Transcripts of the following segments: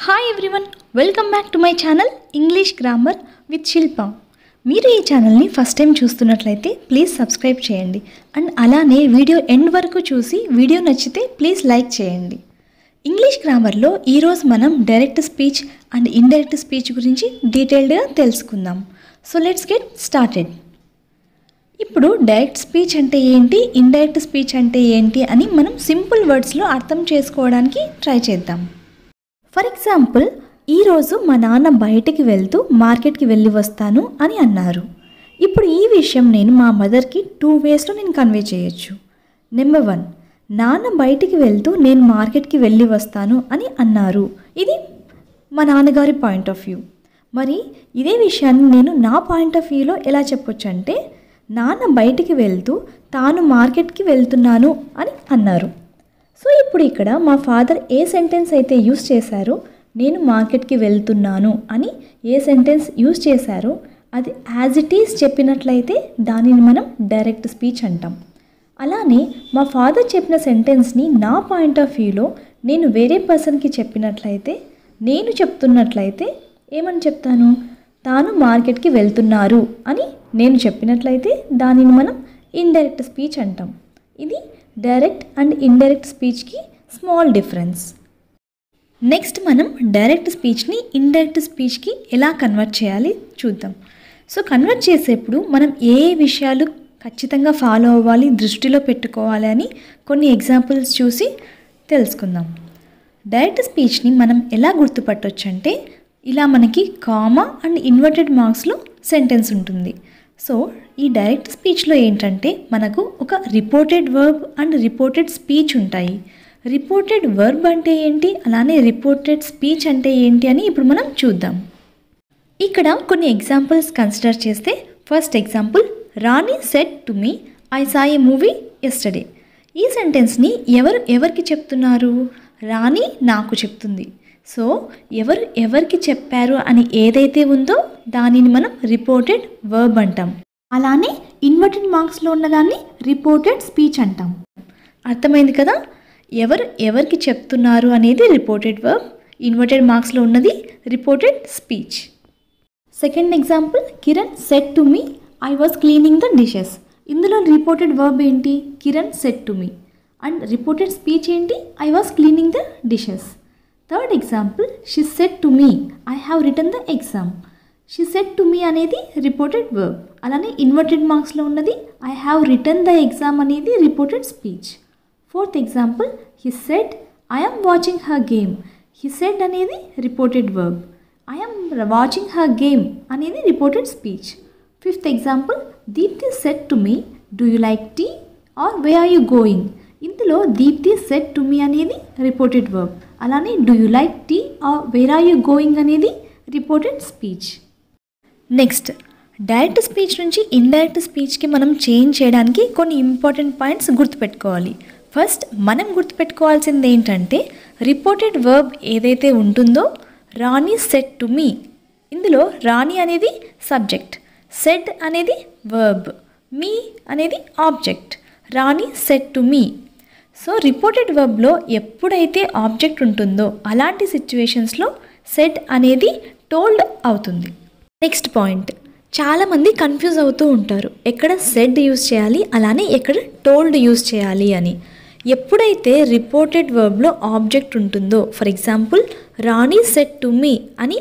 Hi everyone, welcome back to my channel English Grammar with Shilpa. మీరు ఈ ఛానల్ని first time చూస్తున్నట్లయితే please subscribe చేయండి అండ్ అలానే వీడియో ఎండ్ వరకు చూసి వీడియో నచ్చితే ప్లీజ్ లైక్ చేయండి. ఇంగ్లీష్ గ్రామర్లో ఈరోజు మనం direct speech and indirect speech గురించి డీటెయిల్డ్గా తెలుసుకుందాం. So let's get started. ఇప్పుడు డైరెక్ట్ స్పీచ్ అంటే ఏంటి, ఇండైరెక్ట్ స్పీచ్ అంటే ఏంటి అని మనం సింపుల్ వర్డ్స్లో అర్థం చేసుకోవడానికి ట్రై చేద్దాం. ఫర్ ఎగ్జాంపుల్, ఈరోజు మా నాన్న బయటికి వెళ్తూ మార్కెట్కి వెళ్ళి వస్తాను అని అన్నారు. ఇప్పుడు ఈ విషయం నేను మా మదర్కి 2 వేస్లో నేను కన్వే చేయొచ్చు. నెంబర్ 1, నాన్న బయటికి వెళ్తూ నేను మార్కెట్కి వెళ్ళి వస్తాను అని అన్నారు. ఇది మా నాన్నగారి పాయింట్ ఆఫ్ వ్యూ. మరి ఇదే విషయాన్ని నేను నా పాయింట్ ఆఫ్ వ్యూలో ఎలా చెప్పొచ్చు అంటే, నాన్న బయటికి వెళ్తూ తాను మార్కెట్కి వెళ్తున్నాను అని అన్నారు. సో ఇప్పుడు ఇక్కడ మా ఫాదర్ ఏ సెంటెన్స్ అయితే యూస్ చేశారో, నేను మార్కెట్కి వెళ్తున్నాను అని ఏ సెంటెన్స్ యూస్ చేశారో అది యాజ్ ఇట్ ఈస్ చెప్పినట్లయితే దానిని మనం డైరెక్ట్ స్పీచ్ అంటాం. అలానే మా ఫాదర్ చెప్పిన సెంటెన్స్ని నా పాయింట్ ఆఫ్ వ్యూలో నేను వేరే పర్సన్కి చెప్పినట్లయితే, నేను చెప్తున్నట్లయితే ఏమని చెప్తాను, తాను మార్కెట్కి వెళ్తున్నారు అని నేను చెప్పినట్లయితే దానిని మనం ఇండైరెక్ట్ స్పీచ్ అంటాం. ఇది డైరెక్ట్ అండ్ ఇండైరెక్ట్ స్పీచ్కి స్మాల్ డిఫరెన్స్. నెక్స్ట్ మనం డైరెక్ట్ స్పీచ్ని ఇండైరెక్ట్ స్పీచ్కి ఎలా కన్వర్ట్ చేయాలి చూద్దాం. సో కన్వర్ట్ చేసేప్పుడు మనం ఏ విషయాలు ఖచ్చితంగా ఫాలో అవ్వాలి, దృష్టిలో పెట్టుకోవాలి అని కొన్ని ఎగ్జాంపుల్స్ చూసి తెలుసుకుందాం. డైరెక్ట్ స్పీచ్ని మనం ఎలా గుర్తుపట్టవచ్చు అంటే, ఇలా మనకి కామా అండ్ ఇన్వర్టెడ్ మార్క్స్లో సెంటెన్స్ ఉంటుంది. సో ఈ డైరెక్ట్ స్పీచ్లో ఏంటంటే మనకు ఒక reported verb and reported speech ఉంటాయి. రిపోర్టెడ్ వర్బ్ అంటే ఏంటి, అలానే రిపోర్టెడ్ స్పీచ్ అంటే ఏంటి అని ఇప్పుడు మనం చూద్దాం. ఇక్కడ కొన్ని ఎగ్జాంపుల్స్ కన్సిడర్ చేస్తే, first example, Rani said to me I saw A movie yesterday. ఈ సెంటెన్స్ని ఎవరికి చెప్తున్నారు, రాణి నాకు చెప్తుంది. సో ఎవరికి చెప్పారు అని ఏదైతే ఉందో దానిని మనం రిపోర్టెడ్ వర్బ్ అంటాం. అలానే ఇన్వర్టెడ్ మార్క్స్లో ఉన్నదాన్ని రిపోర్టెడ్ స్పీచ్ అంటాం. అర్థమైంది కదా, ఎవరికి చెప్తున్నారు అనేది రిపోర్టెడ్ వర్బ్, ఇన్వర్టెడ్ మార్క్స్లో ఉన్నది reported speech. Second example, Kiran said to me I was cleaning the dishes. ఇందులో రిపోర్టెడ్ వర్బ్ ఏంటి, Kiran said to me, and reported speech ఏంటి, I was cleaning the dishes. Third example, she said to me I have written the exam. She said to me అనేది reported verb, అలానే inverted మార్క్స్లో ఉన్నది I have written the exam అనేది reported speech. Fourth example, he said I am watching her game. He said అనేది reported verb, I am watching her game అనేది reported speech. Fifth example, Deepti said to me do you like tea or where are you going. ఇందులో Deepti said to me అనేది reported verb, అలానే do you like tea or where are you going అనేది reported speech. Next, direct speech నుంచి indirect స్పీచ్కి మనం change చేయడానికి కొన్ని important points గుర్తుపెట్టుకోవాలి. ఫస్ట్ మనం గుర్తుపెట్టుకోవాల్సింది ఏంటంటే, రిపోర్టెడ్ వర్బ్ ఏదైతే ఉంటుందో, రాణి సెడ్ టు మీ, ఇందులో రాణి అనేది సబ్జెక్ట్, సెడ్ అనేది వర్బ్, మీ అనేది object. Rani said to me. So reported వర్బ్లో ఎప్పుడైతే ఆబ్జెక్ట్ ఉంటుందో అలాంటి సిచ్యువేషన్స్లో సెడ్ అనేది టోల్డ్ అవుతుంది. నెక్స్ట్ పాయింట్, చాలామంది కన్ఫ్యూజ్ అవుతూ ఉంటారు, ఎక్కడ సెడ్ యూజ్ చేయాలి అలానే ఎక్కడ టోల్డ్ యూజ్ చేయాలి అని. ఎప్పుడైతే రిపోర్టెడ్ వర్బ్లో ఆబ్జెక్ట్ ఉంటుందో, for example Rani said to me అని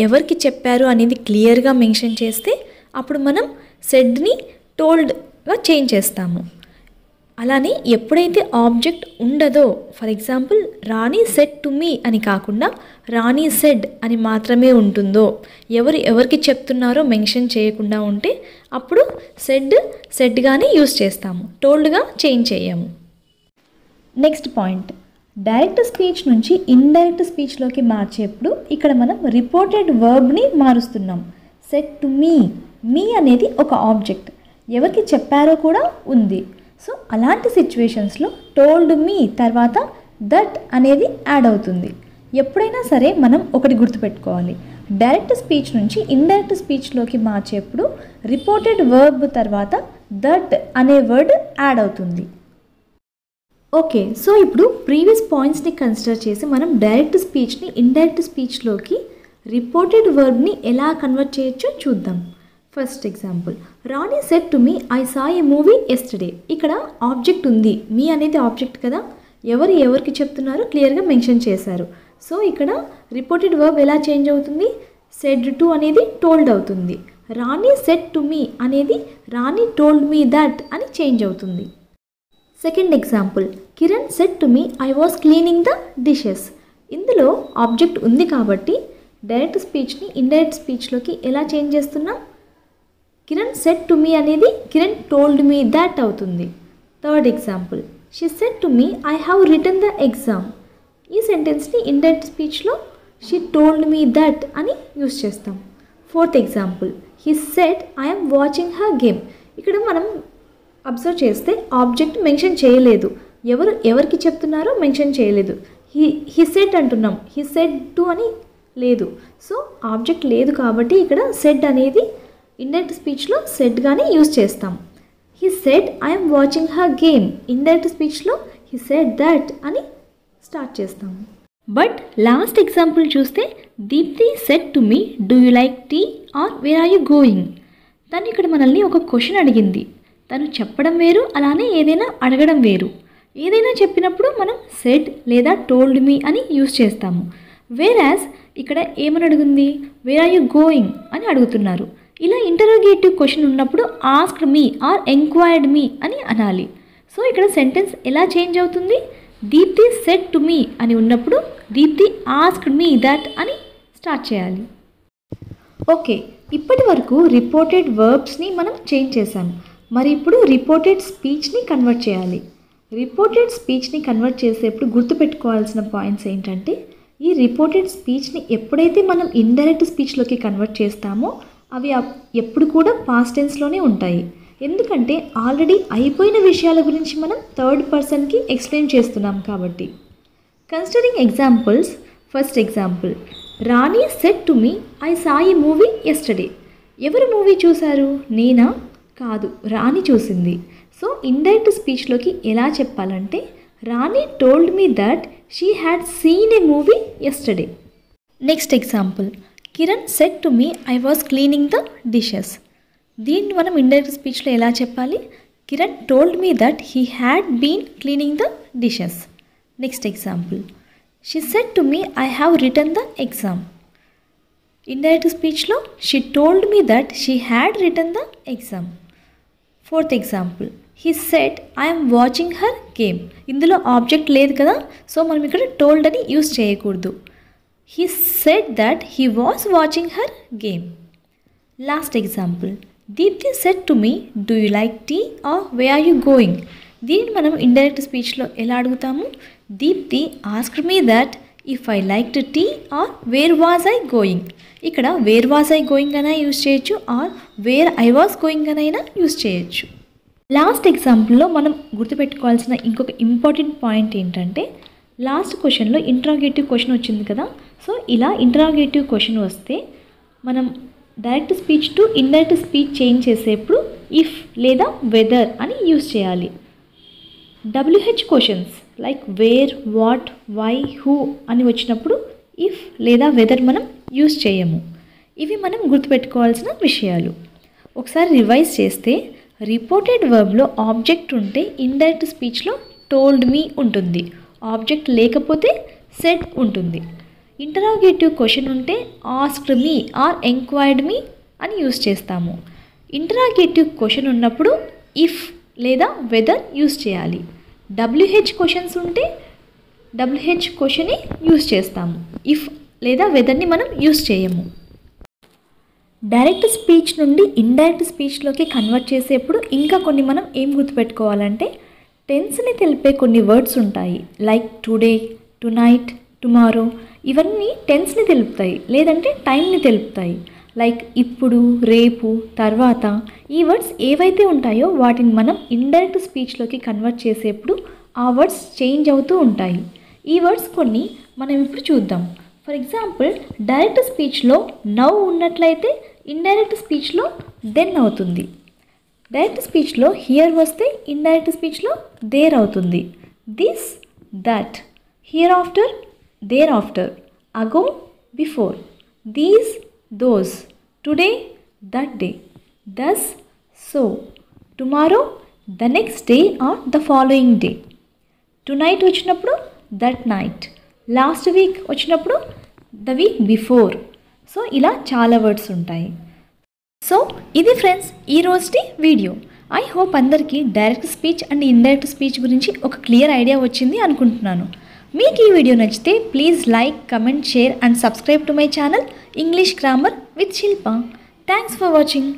ఎవరికి చెప్పారు అనేది క్లియర్గా మెన్షన్ చేస్తే అప్పుడు మనం సెడ్ని టోల్డ్గా చేంజ్ చేస్తాము. అలానే ఎప్పుడైతే ఆబ్జెక్ట్ ఉండదో, for example Rani said to me అని కాకుండా రాణి సెడ్ అని మాత్రమే ఉంటుందో, ఎవరికి చెప్తున్నారో మెన్షన్ చేయకుండా ఉంటే అప్పుడు సెడ్గానే యూస్ చేస్తాము, టోల్డ్గా చేంజ్ చేయము. నెక్స్ట్ పాయింట్, డైరెక్ట్ స్పీచ్ నుంచి ఇండైరెక్ట్ స్పీచ్లోకి మార్చేప్పుడు ఇక్కడ మనం రిపోర్టెడ్ వర్బ్ని మారుస్తున్నాం. సెడ్ టు మీ, మీ అనేది ఒక ఆబ్జెక్ట్, ఎవరికి చెప్పారో కూడా ఉంది. సో అలాంటి సిచ్యువేషన్స్లో టోల్డ్ మీ తర్వాత దట్ అనేది యాడ్ అవుతుంది. ఎప్పుడైనా సరే మనం ఒకటి గుర్తుపెట్టుకోవాలి, డైరెక్ట్ స్పీచ్ నుంచి ఇండైరెక్ట్ స్పీచ్లోకి మార్చేప్పుడు రిపోర్టెడ్ వర్బ్ తర్వాత దట్ అనే వర్డ్ యాడ్ అవుతుంది. ఓకే, సో ఇప్పుడు ప్రీవియస్ పాయింట్స్ని కన్సిడర్ చేసి మనం డైరెక్ట్ స్పీచ్ని ఇండైరెక్ట్ స్పీచ్లోకి రిపోర్టెడ్ వర్బ్ని ఎలా కన్వర్ట్ చేయొచ్చో చూద్దాం. First example, Rani said to me I saw A movie yesterday. ఇక్కడ ఆబ్జెక్ట్ ఉంది, మీ అనేది ఆబ్జెక్ట్ కదా, ఎవరికి చెప్తున్నారో క్లియర్గా మెన్షన్ చేశారు. సో ఇక్కడ రిపోర్టెడ్ వర్బ్ ఎలా చేంజ్ అవుతుంది, సెడ్ టు అనేది టోల్డ్ అవుతుంది. రాణి సెడ్ టు మీ అనేది రాణి టోల్డ్ మీ దట్ అని చేంజ్ అవుతుంది. Second example, Kiran said to me I was cleaning the dishes. ఇందులో ఆబ్జెక్ట్ ఉంది కాబట్టి డైరెక్ట్ స్పీచ్ని ఇండైరెక్ట్ స్పీచ్లోకి ఎలా చేంజ్ చేస్తున్నాం, కిరణ్ సెడ్ టు మీ అనేది కిరణ్ టోల్డ్ మీ దట్ అవుతుంది. Third example, she said to me I have written the exam. ఈ సెంటెన్స్ని ఇండైరెక్ట్ స్పీచ్లో షీ టోల్డ్ మీ దట్ అని యూస్ చేస్తాం. Fourth example, he said I am watching her game. ఇక్కడ మనం observe చేస్తే ఆబ్జెక్ట్ మెన్షన్ చేయలేదు, ఎవరికి చెప్తున్నారో మెన్షన్ చేయలేదు. హీ సెడ్ అంటున్నాం, హీ సెడ్ టు అని లేదు. సో ఆబ్జెక్ట్ లేదు కాబట్టి ఇక్కడ సెడ్ అనేది ఇండైరెక్ట్ స్పీచ్లో సెడ్గానే యూజ్ చేస్తాం. He said I am watching her game, indirect స్పీచ్లో హీ సెడ్ దట్ అని స్టార్ట్ చేస్తాం. బట్ లాస్ట్ ఎగ్జాంపుల్ చూస్తే, Deepti said to me do you like tea or where are you going. తను ఇక్కడ మనల్ని ఒక క్వశ్చన్ అడిగింది. తను చెప్పడం వేరు, అలానే ఏదైనా అడగడం వేరు. ఏదైనా చెప్పినప్పుడు మనం సెడ్ లేదా టోల్డ్ మీ అని యూజ్ చేస్తాము. వేరాజ్ ఇక్కడ ఏమని అడుగుంది, వేర్ ఆర్ యూ గోయింగ్ అని అడుగుతున్నారు. ఇలా ఇంటరోగేటివ్ క్వశ్చన్ ఉన్నప్పుడు ఆస్క్డ్ మీ ఆర్ ఎంక్వైర్డ్ మీ అని అనాలి. సో ఇక్కడ సెంటెన్స్ ఎలా చేంజ్ అవుతుంది, దీప్తి సెడ్ టు మీ అని ఉన్నప్పుడు దీప్తి ఆస్క్డ్ మీ దట్ అని స్టార్ట్ చేయాలి. ఓకే, ఇప్పటి వరకు రిపోర్టెడ్ వర్బ్స్ని మనం చేంజ్ చేసాం. మరి ఇప్పుడు రిపోర్టెడ్ స్పీచ్ని కన్వర్ట్ చేయాలి. రిపోర్టెడ్ స్పీచ్ని కన్వర్ట్ చేసేప్పుడు గుర్తుపెట్టుకోవాల్సిన పాయింట్స్ ఏంటంటే, ఈ రిపోర్టెడ్ స్పీచ్ని ఎప్పుడైతే మనం ఇండైరెక్ట్ స్పీచ్లోకి కన్వర్ట్ చేస్తామో అవి ఎప్పుడు కూడా పాస్ట్ టెన్స్లోనే ఉంటాయి. ఎందుకంటే ఆల్రెడీ అయిపోయిన విషయాల గురించి మనం థర్డ్ పర్సన్కి ఎక్స్ప్లెయిన్ చేస్తున్నాం కాబట్టి. Considering examples, first example, Rani said to me I saw A movie yesterday. ఎవరు మూవీ చూశారు, నేనా? కాదు, రాణి చూసింది. సో ఇండైరెక్ట్ స్పీచ్లోకి ఎలా చెప్పాలంటే, Rani told me that she had seen a movie yesterday. Next example, Kiran said to me I was cleaning the dishes. దీన్ని మనం ఇండైరెక్ట్ స్పీచ్లో ఎలా చెప్పాలి, Kiran told me that he had been cleaning the dishes. Next example, she said to me I have written the exam. Indirect స్పీచ్లో she told me that she had written the exam. Fourth example, he said I am watching her game. ఇందులో object లేదు కదా, so మనం ఇక్కడ told అని use చేయకూడదు. He said that he was watching her game. Last example, Deepthi said to me, do you like tea or where are you going? దీన్ని మనం indirect స్పీచ్లో ఎలా అడుగుతాము, Deepti asked me that if I liked tea or where was I going. ఇక్కడ where was I going అయినా use చేయొచ్చు, or where I was going అయినా use చేయొచ్చు. లాస్ట్ ఎగ్జాంపుల్లో మనం గుర్తుపెట్టుకోవాల్సిన ఇంకొక ఇంపార్టెంట్ పాయింట్ ఏంటంటే, లాస్ట్ క్వశ్చన్లో ఇంట్రాగేటివ్ క్వశ్చన్ వచ్చింది కదా. సో ఇలా ఇంట్రాగేటివ్ క్వశ్చన్ వస్తే మనం direct speech to indirect speech change చేసేప్పుడు ఇఫ్ లేదా వెదర్ అని యూజ్ చేయాలి. WH questions like wear, what, why, who అని వచ్చినప్పుడు ఇఫ్ లేదా వెదర్ మనం యూజ్ చేయము. ఇవి మనం గుర్తుపెట్టుకోవాల్సిన విషయాలు. ఒకసారి రివైజ్ చేస్తే, రిపోర్టెడ్ వర్బ్లో ఆబ్జెక్ట్ ఉంటే ఇండైరెక్ట్ స్పీచ్లో టోల్డ్ మీ ఉంటుంది, ఆబ్జెక్ట్ లేకపోతే సెడ్ ఉంటుంది. ఇంటరాగేటివ్ క్వశ్చన్ ఉంటే ఆస్క్డ్ మీ ఆర్ ఎంక్వైర్డ్ మీ అని యూజ్ చేస్తాము. ఇంటరాగేటివ్ క్వశ్చన్ ఉన్నప్పుడు ఇఫ్ లేదా వెదర్ యూజ్ చేయాలి. WH క్వశ్చన్స్ ఉంటే WH క్వశ్చన్ని యూజ్ చేస్తాము, ఇఫ్ లేదా వెదర్ని మనం యూజ్ చేయము. డైరెక్ట్ స్పీచ్ నుండి ఇండైరెక్ట్ స్పీచ్లోకి కన్వర్ట్ చేసేప్పుడు ఇంకా కొన్ని మనం ఏం గుర్తుపెట్టుకోవాలంటే, టెన్స్ని తెలిపే కొన్ని వర్డ్స్ ఉంటాయి లైక్ టుడే, టునైట్, టుమారో. ఇవన్నీ టెన్స్ని తెలుపుతాయి లేదంటే టైంని తెలుపుతాయి. లైక్ ఇప్పుడు, రేపు, తర్వాత. ఈ వర్డ్స్ ఏవైతే ఉంటాయో వాటిని మనం ఇండైరెక్ట్ స్పీచ్లోకి కన్వర్ట్ చేసేప్పుడు ఆ వర్డ్స్ చేంజ్ అవుతూ ఉంటాయి. ఈ వర్డ్స్ కొన్ని మనం ఇప్పుడు చూద్దాం. ఫర్ ఎగ్జాంపుల్, డైరెక్ట్ స్పీచ్లో నౌ ఉన్నట్లయితే ఇండైరెక్ట్ స్పీచ్లో దెన్ అవుతుంది. డైరెక్ట్ స్పీచ్లో హియర్ వస్తే ఇండైరెక్ట్ స్పీచ్లో దేర్ అవుతుంది. this, that, hereafter, thereafter, ago, before, these, those, today, that day, thus, so, tomorrow, the next day or the following day. Tonight వచ్చినప్పుడు that night, last week వచ్చినప్పుడు the week before. So ఇలా చాలా words ఉంటాయి. So ఇది friends ఈ రోజుటి video. I hope అందరికీ direct speech and indirect speech గురించి ఒక క్లియర్ ఐడియా వచ్చింది అనుకుంటున్నాను. మీకు ఈ వీడియో నచ్చితే please like, comment, share and subscribe to my channel English grammar with Shilpa. Thanks for watching.